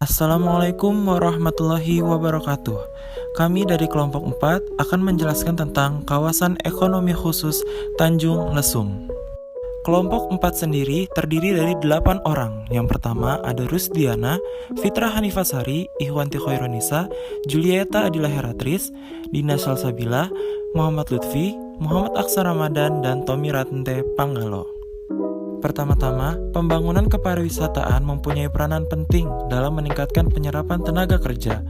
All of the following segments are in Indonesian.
Assalamualaikum warahmatullahi wabarakatuh. Kami dari kelompok 4 akan menjelaskan tentang kawasan ekonomi khusus Tanjung Lesung. Kelompok 4 sendiri terdiri dari 8 orang. Yang pertama ada Rusdiana, Fitra Hanifasari, Ihwanti Khairunisa, Julieta Adila Heratris, Dina Salsabila, Muhammad Lutfi, Muhammad Aksa Ramadan, dan Tommy Ratente Panggalo. Pertama-tama, pembangunan kepariwisataan mempunyai peranan penting dalam meningkatkan penyerapan tenaga kerja,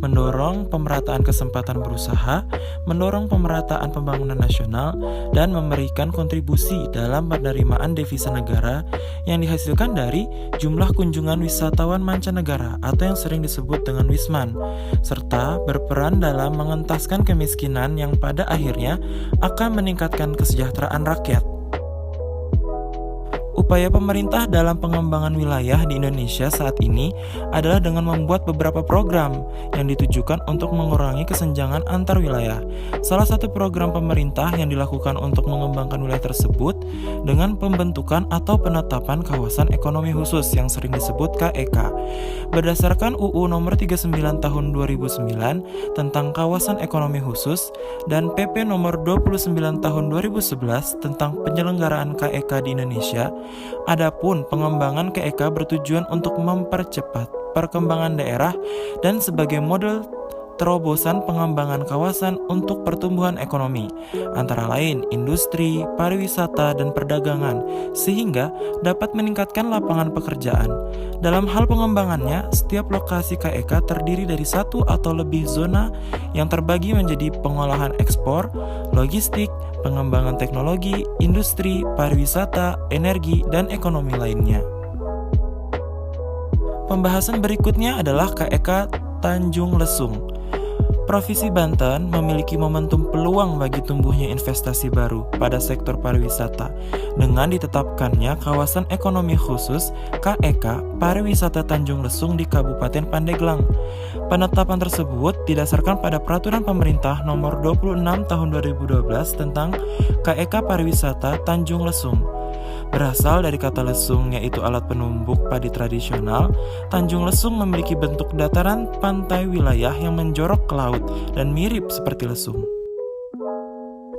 mendorong pemerataan kesempatan berusaha, mendorong pemerataan pembangunan nasional, dan memberikan kontribusi dalam penerimaan devisa negara yang dihasilkan dari jumlah kunjungan wisatawan mancanegara atau yang sering disebut dengan Wisman, serta berperan dalam mengentaskan kemiskinan yang pada akhirnya akan meningkatkan kesejahteraan rakyat. Upaya pemerintah dalam pengembangan wilayah di Indonesia saat ini adalah dengan membuat beberapa program yang ditujukan untuk mengurangi kesenjangan antar wilayah. Salah satu program pemerintah yang dilakukan untuk mengembangkan wilayah tersebut dengan pembentukan atau penetapan kawasan ekonomi khusus yang sering disebut KEK. Berdasarkan UU nomor 39 tahun 2009 tentang kawasan ekonomi khusus dan PP nomor 29 tahun 2011 tentang penyelenggaraan KEK di Indonesia, adapun pengembangan KEK bertujuan untuk mempercepat perkembangan daerah dan sebagai model terobosan pengembangan kawasan untuk pertumbuhan ekonomi, antara lain industri, pariwisata, dan perdagangan, sehingga dapat meningkatkan lapangan pekerjaan. Dalam hal pengembangannya, setiap lokasi KEK terdiri dari satu atau lebih zona yang terbagi menjadi pengolahan ekspor, logistik, pengembangan teknologi, industri, pariwisata, energi, dan ekonomi lainnya. Pembahasan berikutnya adalah KEK Tanjung Lesung. Provinsi Banten memiliki momentum peluang bagi tumbuhnya investasi baru pada sektor pariwisata dengan ditetapkannya kawasan ekonomi khusus KEK Pariwisata Tanjung Lesung di Kabupaten Pandeglang. Penetapan tersebut didasarkan pada Peraturan Pemerintah Nomor 26 Tahun 2012 tentang KEK Pariwisata Tanjung Lesung. Berasal dari kata lesung, yaitu alat penumbuk padi tradisional, Tanjung Lesung memiliki bentuk dataran pantai wilayah yang menjorok ke laut dan mirip seperti lesung.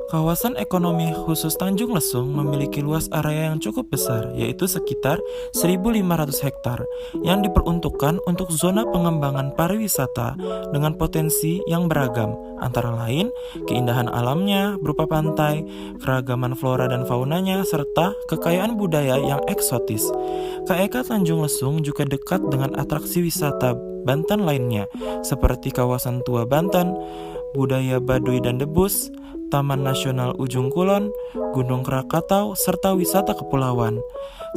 Kawasan ekonomi khusus Tanjung Lesung memiliki luas area yang cukup besar, yaitu sekitar 1.500 hektar, yang diperuntukkan untuk zona pengembangan pariwisata dengan potensi yang beragam, antara lain keindahan alamnya berupa pantai, keragaman flora dan faunanya, serta kekayaan budaya yang eksotis. KEK Tanjung Lesung juga dekat dengan atraksi wisata Banten lainnya, seperti kawasan Tua Banten, budaya Baduy dan Debus, Taman Nasional Ujung Kulon, Gunung Krakatau, serta wisata kepulauan.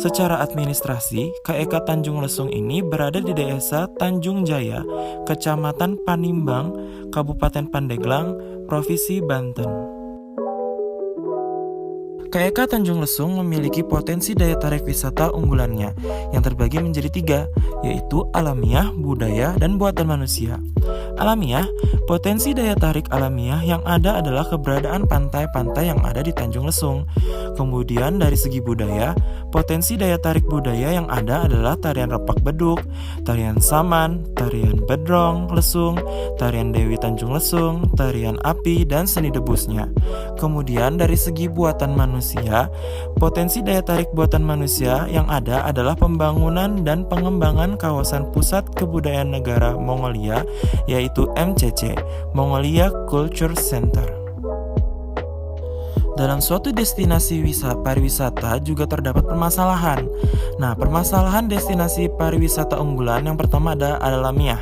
Secara administrasi, KEK Tanjung Lesung ini berada di Desa Tanjung Jaya, Kecamatan Panimbang, Kabupaten Pandeglang, Provinsi Banten. KEK Tanjung Lesung memiliki potensi daya tarik wisata unggulannya yang terbagi menjadi 3, yaitu alamiah, budaya, dan buatan manusia. Alamiah, potensi daya tarik alamiah yang ada adalah keberadaan pantai-pantai yang ada di Tanjung Lesung. Kemudian dari segi budaya, potensi daya tarik budaya yang ada adalah tarian repak beduk, tarian saman, tarian bedrong lesung, tarian Dewi Tanjung Lesung, tarian api, dan seni debusnya. Kemudian dari segi buatan manusia, potensi daya tarik buatan manusia yang ada adalah pembangunan dan pengembangan kawasan pusat kebudayaan negara Mongolia, yaitu MCC, Mongolia Culture Center. Dalam suatu destinasi pariwisata juga terdapat permasalahan. Nah, permasalahan destinasi pariwisata unggulan yang pertama adalah alamiah.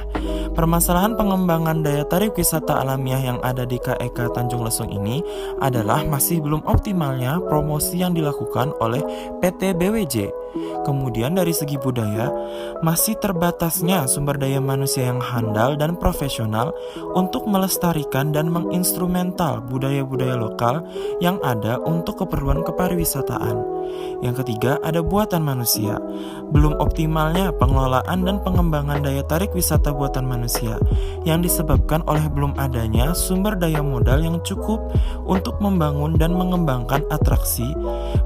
Permasalahan pengembangan daya tarik wisata alamiah yang ada di KEK Tanjung Lesung ini adalah masih belum optimalnya promosi yang dilakukan oleh PT BWJ. Kemudian dari segi budaya, masih terbatasnya sumber daya manusia yang handal dan profesional untuk melestarikan dan menginstrumental budaya-budaya lokal yang ada untuk keperluan kepariwisataan. Yang ketiga, ada buatan manusia. Belum optimalnya pengelolaan dan pengembangan daya tarik wisata buatan manusia yang disebabkan oleh belum adanya sumber daya modal yang cukup untuk membangun dan mengembangkan atraksi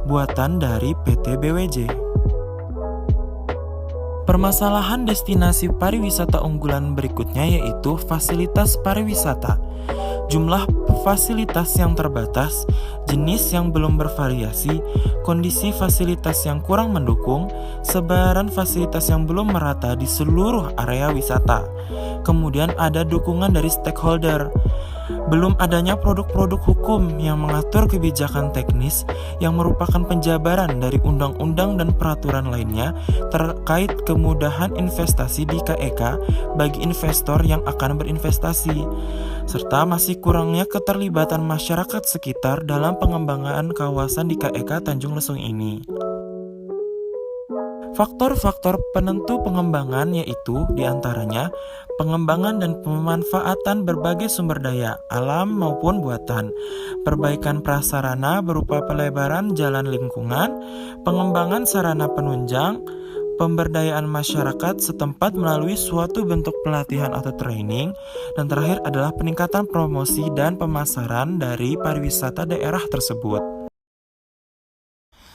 buatan dari PT BWJ. Permasalahan destinasi pariwisata unggulan berikutnya yaitu fasilitas pariwisata. Jumlah fasilitas yang terbatas, jenis yang belum bervariasi, kondisi fasilitas yang kurang mendukung, sebaran fasilitas yang belum merata di seluruh area wisata. Kemudian ada dukungan dari stakeholder. Belum adanya produk-produk hukum yang mengatur kebijakan teknis yang merupakan penjabaran dari undang-undang dan peraturan lainnya terkait kemudahan investasi di KEK bagi investor yang akan berinvestasi, serta masih kurangnya keterlibatan masyarakat sekitar dalam pengembangan kawasan di KEK Tanjung Lesung ini. Faktor-faktor penentu pengembangan yaitu diantaranya pengembangan dan pemanfaatan berbagai sumber daya, alam maupun buatan, perbaikan prasarana berupa pelebaran jalan lingkungan, pengembangan sarana penunjang, pemberdayaan masyarakat setempat melalui suatu bentuk pelatihan atau training, dan terakhir adalah peningkatan promosi dan pemasaran dari pariwisata daerah tersebut.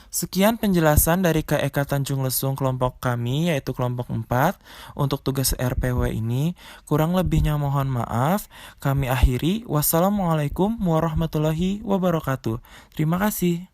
Sekian penjelasan dari KEK Tanjung Lesung kelompok kami, yaitu kelompok 4, untuk tugas RPW ini. Kurang lebihnya mohon maaf. Kami akhiri. Wassalamualaikum warahmatullahi wabarakatuh. Terima kasih.